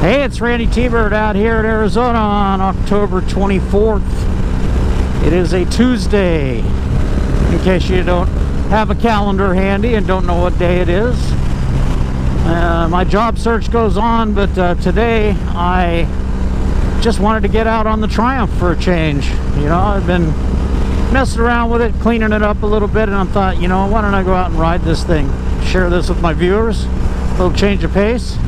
Hey, it's Randytbird out here in Arizona on October 24th. It is a Tuesday, in case you don't have a calendar handy and don't know what day it is. My job search goes on, but today I just wanted to get out on the Triumph for a change. You know, I've been messing around with it, cleaning it up a little bit, and I thought, you know, why don't I go out and ride this thing, share this with my viewers, a little change of pace.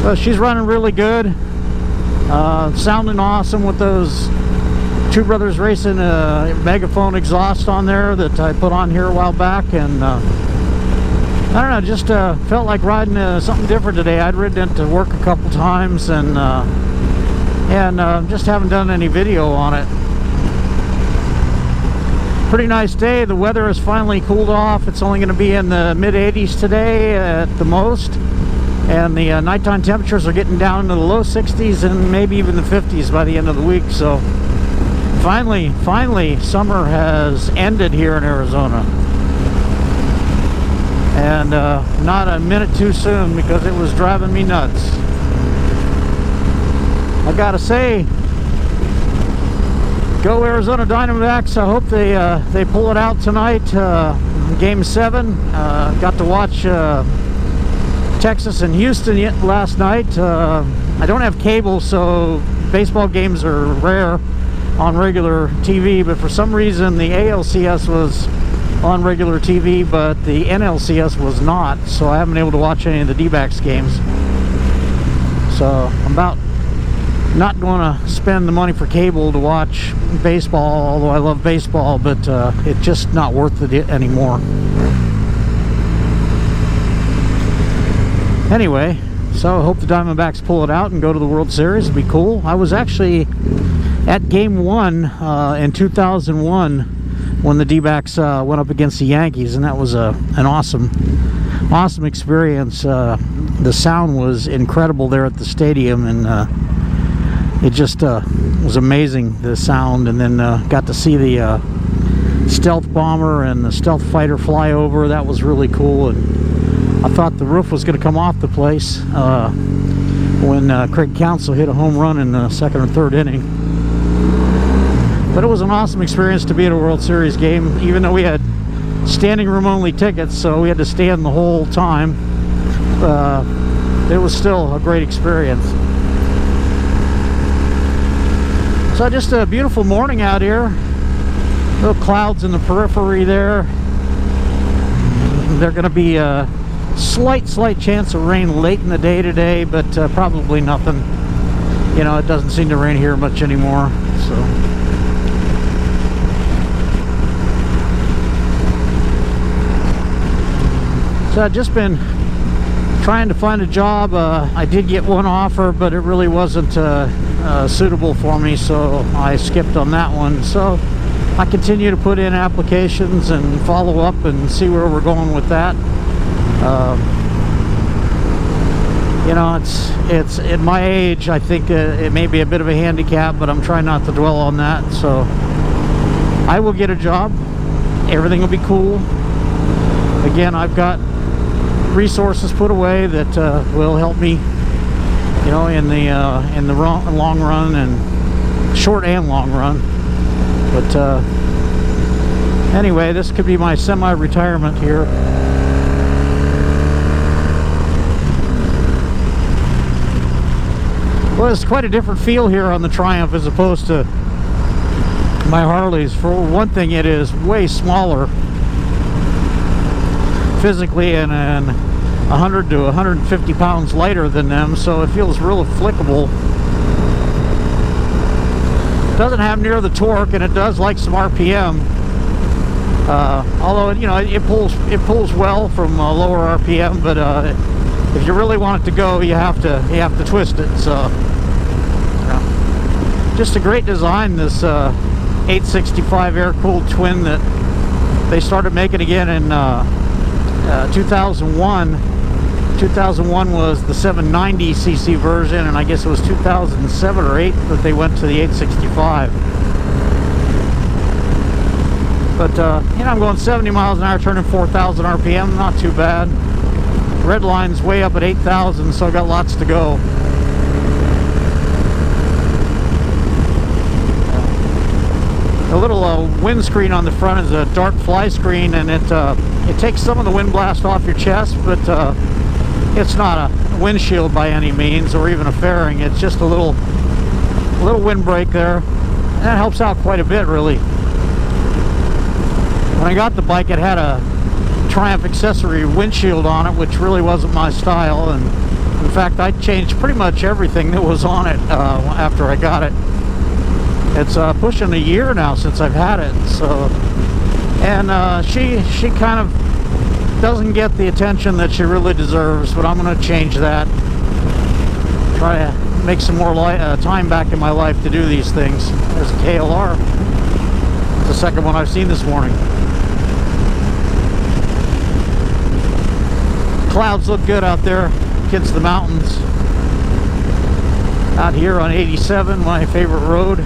So she's running really good, sounding awesome with those Two Brothers Racing megaphone exhaust on there that I put on here a while back, and I don't know, just felt like riding something different today. I'd ridden it to work a couple times, and just haven't done any video on it. Pretty nice day. The weather has finally cooled off. It's only going to be in the mid-80s today at the most. And the nighttime temperatures are getting down into the low 60s and maybe even the 50s by the end of the week. So finally, summer has ended here in Arizona. And not a minute too soon, because it was driving me nuts. I gotta say, go Arizona Diamondbacks. I hope they pull it out tonight. Game 7. Got to watch Texas and Houston last night. I don't have cable, so baseball games are rare on regular TV, but for some reason the ALCS was on regular TV, but the NLCS was not, so I haven't been able to watch any of the D-backs games. So I'm about not going to spend the money for cable to watch baseball, although I love baseball, but it's just not worth it anymore. Anyway, so I hope the Diamondbacks pull it out and go to the World Series. It'd be cool. I was actually at Game 1 in 2001 when the D-backs went up against the Yankees, and that was an awesome experience. The sound was incredible there at the stadium, and it just was amazing, the sound. And then got to see the stealth bomber and the stealth fighter fly over. That was really cool. And I thought the roof was going to come off the place when Craig Counsell hit a home run in the second or third inning. But it was an awesome experience to be at a World Series game, even though we had standing room only tickets, so we had to stand the whole time. It was still a great experience. So just a beautiful morning out here. Little clouds in the periphery there. They're going to be slight chance of rain late in the day today, but probably nothing. You know, it doesn't seem to rain here much anymore. So I've just been trying to find a job. I did get one offer, but it really wasn't suitable for me, so I skipped on that one. So I continue to put in applications and follow up and see where we're going with that. You know, it's at my age, I think it may be a bit of a handicap, but I'm trying not to dwell on that. So I will get a job. Everything will be cool. Again, I've got resources put away that will help me, you know, in the long run, and short and long run. But anyway, this could be my semi-retirement here. Well, it's quite a different feel here on the Triumph as opposed to my Harleys. For one thing, it is way smaller physically, and 100 to 150 pounds lighter than them, so it feels real flickable. Doesn't have near the torque, and it does like some RPM. Although, you know, it pulls well from lower RPM, but if you really want it to go, you have to twist it. So just a great design, this 865 air-cooled twin that they started making again in 2001. 2001 was the 790cc version, and I guess it was 2007 or 8 that they went to the 865. But you know, I'm going 70 miles an hour, turning 4,000 RPM, not too bad. red line's way up at 8,000, so I got lots to go. The little windscreen on the front is a dark fly screen, and it takes some of the wind blast off your chest, but it's not a windshield by any means, or even a fairing. It's just a little windbreak there, and that helps out quite a bit, really. When I got the bike, it had a Triumph accessory windshield on it, which really wasn't my style, and in fact I changed pretty much everything that was on it after I got it. It's pushing a year now since I've had it, so, and she kind of doesn't get the attention that she really deserves, but I'm going to change that. Try to make some more time back in my life to do these things. There's a KLR. It's the second one I've seen this morning. Clouds look good out there against the mountains. Out here on 87, my favorite road.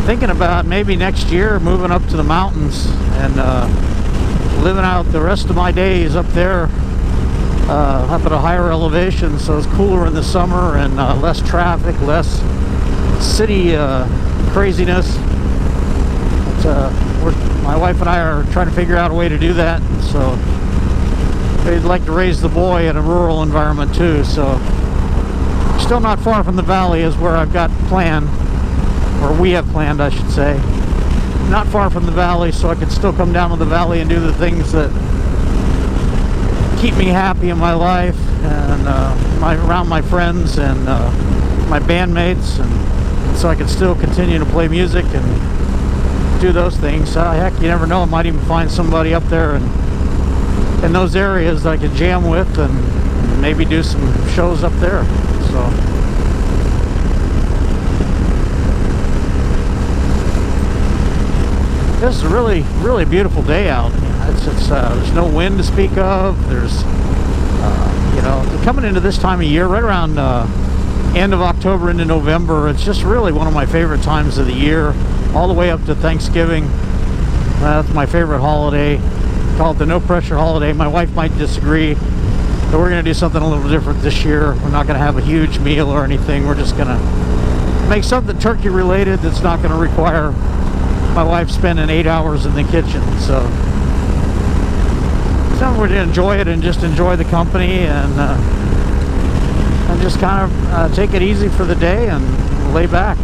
Thinking about maybe next year moving up to the mountains and living out the rest of my days up there, up at a higher elevation, so it's cooler in the summer and less traffic, less city craziness. My wife and I are trying to figure out a way to do that, so we'd like to raise the boy in a rural environment too, so still not far from the valley is where I've got planned, or we have planned I should say. Not far from the valley, so I can still come down to the valley and do the things that keep me happy in my life, and around my friends and my bandmates, and so I can still continue to play music and do those things. Heck, you never know, I might even find somebody up there in those areas that I can jam with and maybe do some shows up there. So this is a really beautiful day out. There's no wind to speak of. There's you know, coming into this time of year, right around end of October into November, it's just really one of my favorite times of the year, all the way up to Thanksgiving. That's my favorite holiday. Call it the no pressure holiday. My wife might disagree, but we're going to do something a little different this year. We're not going to have a huge meal or anything. We're just going to make something turkey related that's not going to require my wife spending 8 hours in the kitchen. So we're going to enjoy it and just enjoy the company, and just kind of take it easy for the day and lay back.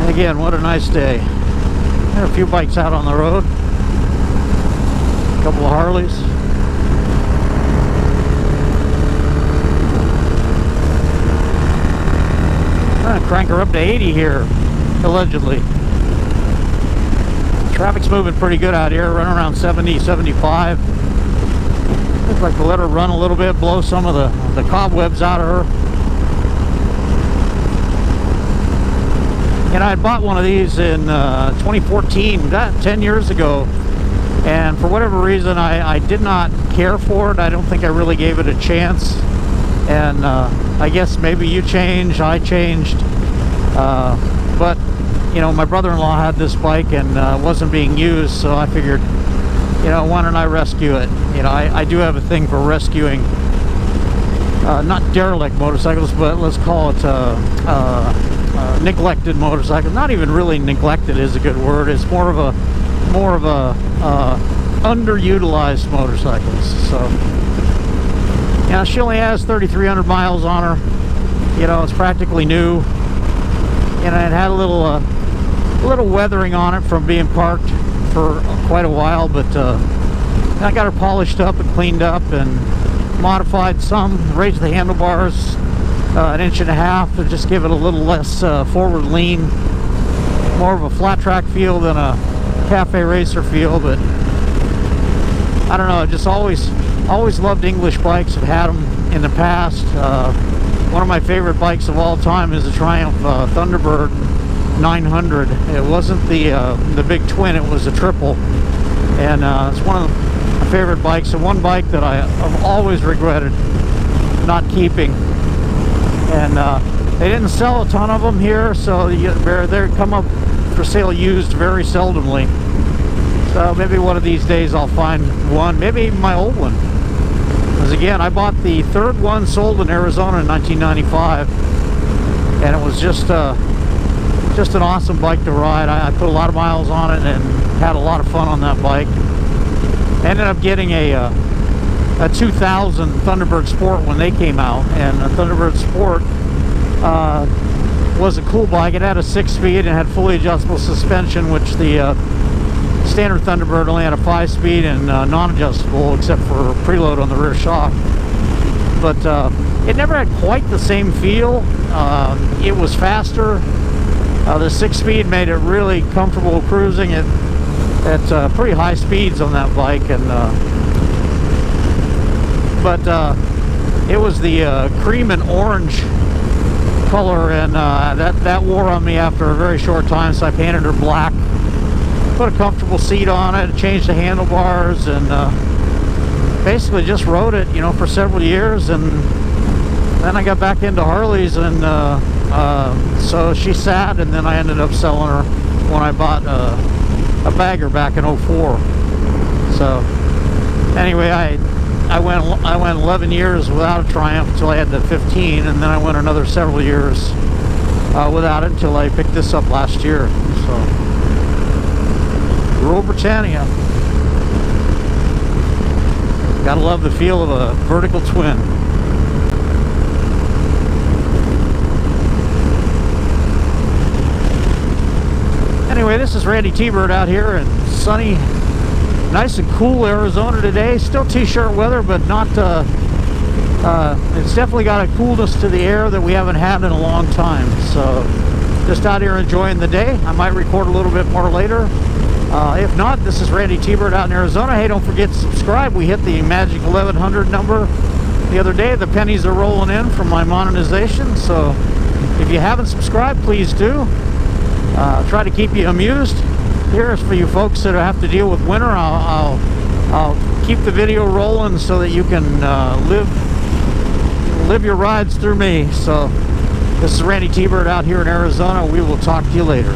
And again, what a nice day. There are a few bikes out on the road, a couple of Harleys. I'm gonna crank her up to 80 here, allegedly. Traffic's moving pretty good out here, running around 70, 75. Looks like to let her run a little bit, blow some of the cobwebs out of her. And I had bought one of these in 2014, 10 years ago, and for whatever reason I did not care for it. I don't think I really gave it a chance, and I guess maybe you changed, I changed, but you know, my brother-in-law had this bike and wasn't being used, so I figured, you know, why don't I rescue it? You know, I do have a thing for rescuing not derelict motorcycles, but let's call it neglected motorcycles. Not even really neglected is a good word. It's more of a underutilized motorcycles. So yeah, she only has 3,300 miles on her. You know, it's practically new. And it had a little weathering on it from being parked for quite a while, but I got her polished up and cleaned up and modified some, raised the handlebars an inch and a half to just give it a little less forward lean, more of a flat track feel than a cafe racer feel. But I don't know, just always loved English bikes. I've had them in the past. One of my favorite bikes of all time is the Triumph Thunderbird 900. It wasn't the big twin, it was a triple, and it's one of my favorite bikes, and one bike that I have always regretted not keeping. And they didn't sell a ton of them here, so they come up for sale used very seldomly. So maybe one of these days I'll find one, maybe even my old one. Because again, I bought the third one, sold in Arizona in 1995, and it was just an awesome bike to ride. I put a lot of miles on it and had a lot of fun on that bike. Ended up getting a 2000 Thunderbird Sport when they came out, and the Thunderbird Sport was a cool bike. It had a 6-speed and had fully adjustable suspension, which the standard Thunderbird only had a 5-speed and non-adjustable except for preload on the rear shock. But it never had quite the same feel. It was faster. The 6-speed made it really comfortable cruising at pretty high speeds on that bike, and but it was the cream and orange color, and that wore on me after a very short time, so I painted her black, put a comfortable seat on it, changed the handlebars, and basically just rode it, you know, for several years. And then I got back into Harleys, and so she sat, and then I ended up selling her when I bought a bagger back in '04. So anyway, I went 11 years without a Triumph until I had the 15, and then I went another several years without it until I picked this up last year. So Rule Britannia. Gotta love the feel of a vertical twin. Anyway, this is Randytbird out here in sunny, nice and cool Arizona today. Still t-shirt weather, but not it's definitely got a coolness to the air that we haven't had in a long time. So just out here enjoying the day. I might record a little bit more later. If not, this is Randytbird out in Arizona. Hey, don't forget to subscribe. We hit the magic 1100 number the other day. The pennies are rolling in from my monetization. So if you haven't subscribed, please do. Try to keep you amused. Here's for you folks that have to deal with winter. I'll keep the video rolling so that you can live your rides through me. So this is Randytbird out here in Arizona. We will talk to you later.